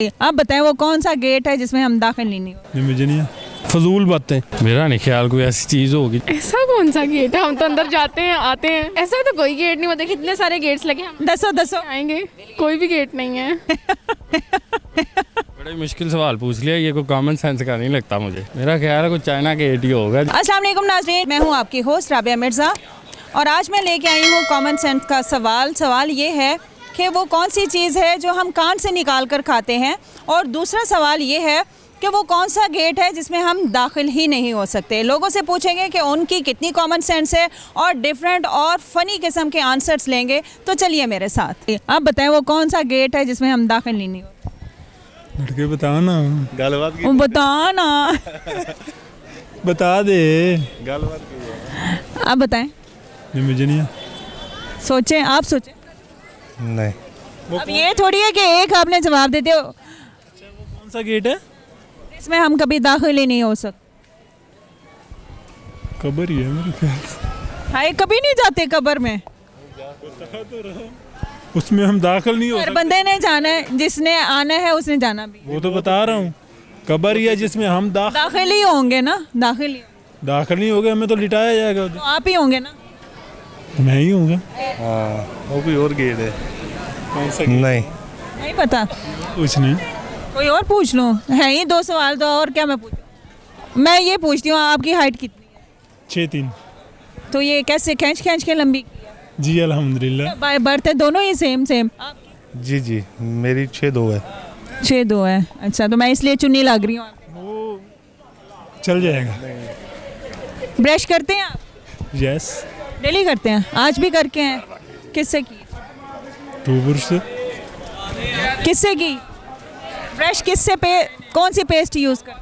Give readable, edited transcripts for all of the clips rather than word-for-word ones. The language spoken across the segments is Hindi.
आप बताएं वो कौन सा गेट है जिसमें हम दाखिल नहीं हो? मुझे नहीं फजूल बातें। मेरा नहीं ख्याल कोई ऐसी चीज होगी। ऐसा कौन सा गेट है? हम तो अंदर जाते हैं आते हैं, ऐसा तो कोई गेट नहीं। मतलब कितने सारे गेट्स लगे, हम दसो आएंगे, कोई भी गेट नहीं है। बड़ा मुश्किल सवाल पूछ लिया, ये कोई कॉमन सेंस का नहीं लगता मुझे। मेरा ख्याल है कोई चाइना गेट ही होगा। अस्सलाम वालेकुम नाज़रीन, मैं हूँ आपकी होस्ट राबिया मिर्ज़ा और आज मैं लेके आई हूँ कॉमन सेंस का सवाल ये है कि वो कौन सी चीज़ है जो हम कान से निकाल कर खाते हैं, और दूसरा सवाल ये है कि वो कौन सा गेट है जिसमें हम दाखिल ही नहीं हो सकते। लोगों से पूछेंगे कि उनकी कितनी कॉमन सेंस है और डिफरेंट और फ़नी किस्म के आंसर्स लेंगे। तो चलिए मेरे साथ, आप बताएं वो कौन सा गेट है जिसमें हम दाखिल नहीं हो? लड़के बताओ ना, गलबात वो बता ना, बता दे। गलबात आप बताएं। मुझे नहीं सोचें, आप सोचें। नहीं। अब ये थोड़ी है कि एक आपने जवाब देते हो। कौन सा गेट है? इसमें हम कभी दाखिल ही नहीं हो सकते। कब्र ही है मेरे ख्याल से। हाय, कभी नहीं जाते कब्र में। उसमें हम दाखिल नहीं हो हर सकते। बंदे ने जाना है, जिसने आना है उसने जाना भी। वो तो बता रहा हूँ, कब्र ही है जिसमें हम दाखिल ही होंगे ना, दाखिल ही। दाखिल नहीं हो गए, हमें तो लिटाया जाएगा तो आप ही होंगे ना। मैं ही होऊंगा। हाँ, वो कोई और गेट है। कौन सा? नहीं। नहीं पता, कुछ नहीं। कोई और पूछ लूँ? है ही दो सवाल तो और क्या मैं पूछूं? मैं ये पूछती हूँ, आपकी हाइट कितनी है? 6'3". तो ये कैसे खींच के लंबी की है? जी अल्हम्दुलिल्लाह। बाय बर्थ है दोनों ही सेम? जी जी, मेरी 6'2" है। 6'2" है। अच्छा, तो मैं इसलिए चुन्नी लग रही हूँ। वो चल जाएगा। ब्रश करते हैं आप? यस। डेली करते हैं? आज भी करके हैं? किससे की? टूबुर से। किससे की ब्रश? किससे कौन सी पेस्ट यूज़ कर?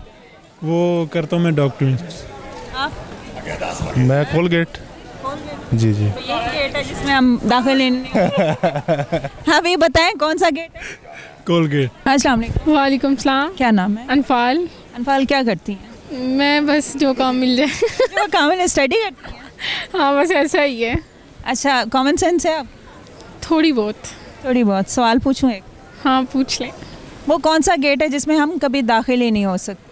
वो करता हूँ मैं डॉक्टर। आप? मैं कोलगेट। जी जी। तो यही गेट है जिसमें हम दाखिल नहीं। हाँ, ये बताएं कौन सा गेट है? कोलगेट। अस्सलाम वालेकुम। वालेकुम सलाम। क्या नाम है? अनफाल। अनफाल, क्या करती हैं? मैं बस जो काम मिल जाए। वो कॉमन स्टडी करती हैं? हाँ, बस ऐसा ही है। अच्छा, कॉमन सेंस है आप? थोड़ी बहुत। थोड़ी बहुत। सवाल पूछूं एक? हाँ, पूछ लें। वो कौन सा गेट है जिसमें हम कभी दाखिल ही नहीं हो सकते?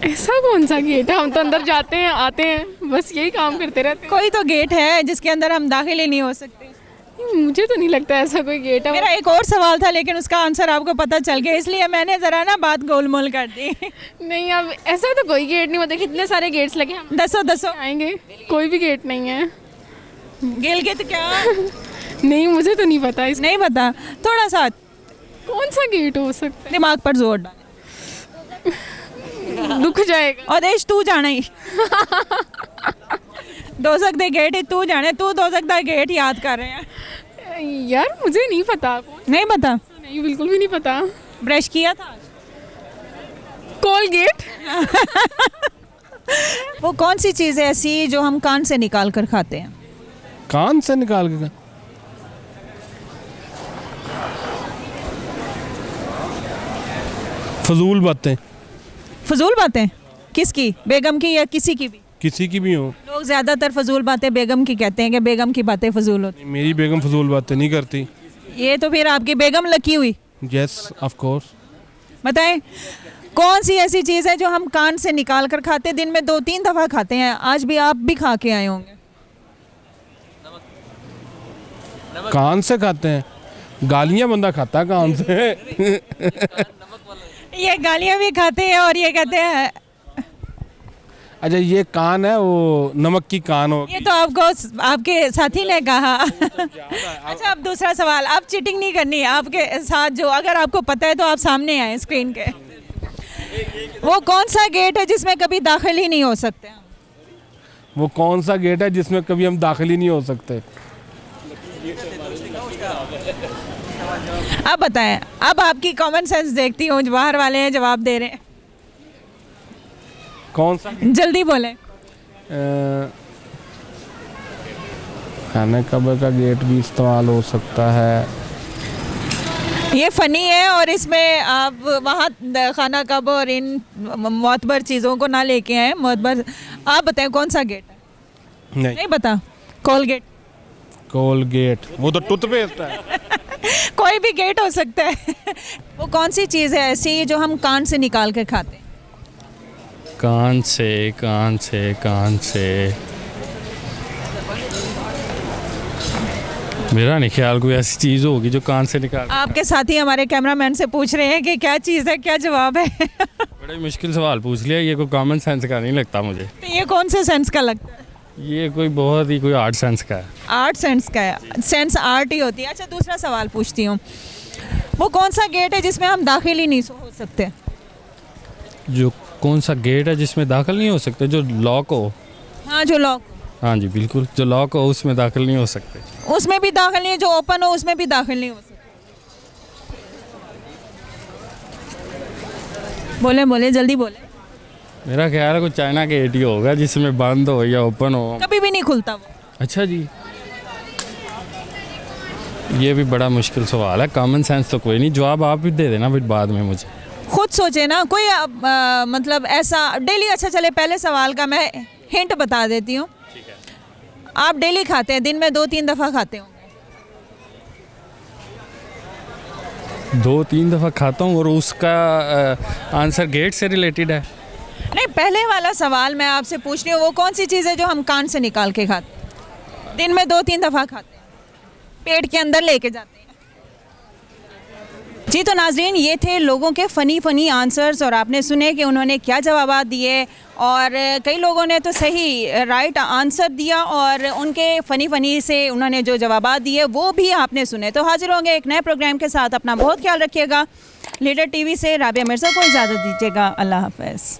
ऐसा कौन सा गेट है? हम तो अंदर जाते हैं आते हैं, बस यही काम करते रहते कोई तो गेट है जिसके अंदर हम दाखिल ही नहीं हो सकते। हैं। मुझे तो नहीं लगता ऐसा कोई गेट है। मेरा एक और सवाल था लेकिन उसका आंसर आपको पता चल गया, इसलिए मैंने ज़रा ना बात गोलमोल कर दी। नहीं, अब ऐसा तो कोई गेट नहीं। मतलब कितने सारे गेट्स लगे, हम दसो आएंगे, कोई भी गेट नहीं है। गेल गेट क्या? नहीं, मुझे तो नहीं पता। इस नहीं पता? थोड़ा सा कौन सा गेट हो सकता दिमाग पर जोर डाल। है? दुख जाएगा। और देश तू जाना ही। दोजख दे गेट ही तू जाने, तू दोजख दा गेट याद कर रहे हैं। यार मुझे नहीं पता। नहीं पता? नहीं, बिल्कुल भी नहीं पता। ब्रश किया था? कोलगेट। वो कौन सी चीज़ है ऐसी जो हम कान से निकाल कर खाते हैं? कान से निकाल के फजूल बातें। फजूल बातें? किसकी? बेगम की या किसी की भी? किसी की भी हो। लोग ज़्यादातर फजूल बातें बेगम की कहते हैं कि बेगम की बातें फजूल होती मेरी बेगम फजूल बातें नहीं करती। हैं। ये तो फिर आपकी बेगम लकी हुई। Yes of course. बताएं कौन सी ऐसी चीज़ है जो हम कान से निकाल कर खाते हैं? दिन में 2-3 दफ़ा खाते हैं। आज भी आप भी खा के आए होंगे। कान से खाते हैं? गालियां बंदा खाता है कान से। ये गालियाँ भी खाते हैं और ये कहते हैं। अच्छा, ये कान है, वो नमक की कान हो। ये तो आपको आपके साथी ने कहा। अच्छा, अब दूसरा सवाल। आप चीटिंग नहीं करनी आपके साथ, जो अगर आपको पता है तो आप सामने आए स्क्रीन के। वो कौन सा गेट है जिसमें कभी दाखिल ही नहीं हो सकते? वो कौन सा गेट है जिसमें कभी हम दाखिल ही नहीं हो सकते? अब बताएं। अब आपकी कॉमन सेंस देखती हूँ, बाहर वाले हैं जवाब दे रहे हैं। कौन सा? जल्दी बोलें। खाने कब्र का गेट भी इस्तेमाल हो सकता है। ये फ़नी है और इसमें आप वहाँ खाना कब और इन मोतबर चीज़ों को ना लेके आए। मोतबर। आप बताएं कौन सा गेट है? नहीं पता? कोलगेट। कोलगेट वो तो टूथपेस्ट है। कोई भी गेट हो सकता है। वो कौन सी चीज़ है ऐसी जो हम कान से निकाल कर खाते हैं? कान से कान से कान से मेरा नहीं ख्याल कोई ऐसी चीज़ होगी जो कान से निकाल। आपके साथी हमारे कैमरामैन से पूछ रहे हैं कि क्या चीज़ है, क्या जवाब है? बड़ा मुश्किल सवाल पूछ लिया, ये कोई कॉमन सेंस का नहीं लगता मुझे। तो ये कौन से सेंस का लगता है? ये कोई बहुत ही कोई आर्ट सेंस का है। आर्ट सेंस का है, सेंस आर्ट ही होती है। अच्छा, दूसरा सवाल पूछती हूँ, वो कौन सा गेट है जिसमें हम दाखिल ही नहीं हो सकते? जो कौन सा गेट है जिसमें दाखिल नहीं हो सकते? जो लॉक हो। हाँ, जो लॉक, हाँ जी बिल्कुल, जो लॉक हो उसमें दाखिल नहीं हो सकते। उसमें भी दाखिल नहीं, जो ओपन हो उसमें भी दाखिल नहीं हो सकते। बोले बोले जल्दी बोले। मेरा ख्याल है कोई चाइना गेट ही होगा जिसमें बंद हो या ओपन हो। कभी भी नहीं खुलता वो। अच्छा जी, ये भी बड़ा मुश्किल सवाल है, कॉमन सेंस तो कोई नहीं। जवाब आप भी दे देना फिर बाद में मुझे। खुद सोचे ना कोई मतलब ऐसा डेली। अच्छा चले, पहले सवाल का मैं हिंट बता देती हूँ। आप डेली खाते हैं, दिन में 2-3 दफ़ा खाते होंगे। 2-3 दफ़ा खाता हूँ और उसका आंसर गेट से रिलेटेड है। नहीं, पहले वाला सवाल मैं आपसे पूछ रही हूँ, वो कौन सी चीज़ है जो हम कान से निकाल के खाते हैं, दिन में 2-3 दफ़ा खाते हैं, पेट के अंदर लेके जाते हैं? जी, तो नाजरीन, ये थे लोगों के फ़नी आंसर्स और आपने सुने कि उन्होंने क्या जवाब दिए। और कई लोगों ने तो सही राइट आंसर दिया और उनके फ़नी से उन्होंने जो जवाब दिए वो भी आपने सुने। तो हाजिर होंगे एक नए प्रोग्राम के साथ। अपना बहुत ख्याल रखिएगा। लीडर टीवी से राबिया मिर्ज़ा को इजाज़त दीजिएगा। अल्लाह हाफ़िज़।